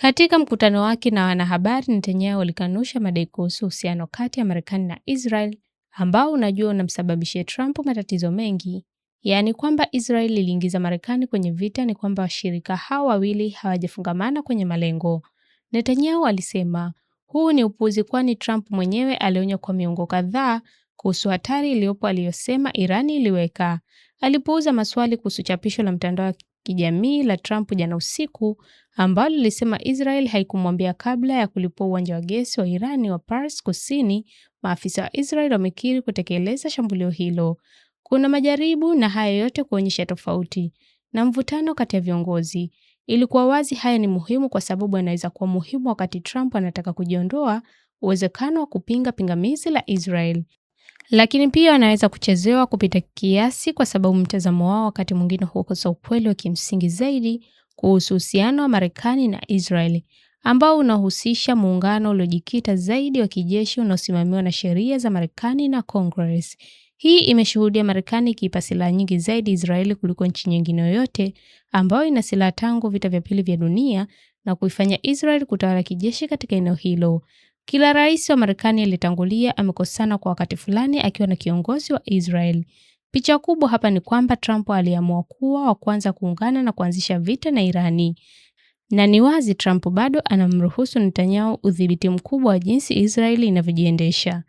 Katika mkutano wake na wanahabari, Netanyahu alikanusha madai kuhusu uhusiano kati ya Marekani na Israel ambao unamsababishia Trump matatizo mengi. Yaani kwamba Israel iliingiza Marekani kwenye vita, ni kwamba washirika hao wawili hawajafungamana kwenye malengo. Netanyahu alisema, huu ni upuuzi kwani Trump mwenyewe alionya kwa miongo kadhaa kuhusu hatari iliyopo aliyosema Irani iliweka. Alipuuza maswali kuhusu chapisho la mtandao wa kijamii la Trump jana usiku ambalo lilisema Israel haikumwambia kabla ya kulipua uwanja wa gesi wa Irani wa Pars Kusini. Maafisa wa Israel wamekiri kutekeleza shambulio hilo. Kuna majaribu na haya yote kuonyesha tofauti na mvutano kati ya viongozi. Ilikuwa wazi haya ni muhimu kwa sababu yanaweza kuwa muhimu wakati Trump anataka kujiondoa uwezekano wa kupinga pingamizi la Israel. Lakini pia wanaweza kuchezewa kupita kiasi kwa sababu mtazamo wao wakati mwingine hukosa ukweli wa kimsingi zaidi kuhusu uhusiano wa Marekani na Israel, ambao unahusisha muungano uliojikita zaidi wa kijeshi unaosimamiwa na sheria za Marekani na Congress. Hii imeshuhudia Marekani ikiipa silaha nyingi zaidi Israeli kuliko nchi nyingine yoyote ambayo ina silaha tangu vita vya pili vya dunia na kuifanya Israel kutawala kijeshi katika eneo hilo. Kila rais wa Marekani aliyetangulia amekosana kwa wakati fulani akiwa na kiongozi wa Israel. Picha kubwa hapa ni kwamba Trump aliamua kuwa wa kwanza kuungana na kuanzisha vita na Irani. Na ni wazi Trump bado anamruhusu Netanyahu udhibiti mkubwa wa jinsi Israeli inavyojiendesha.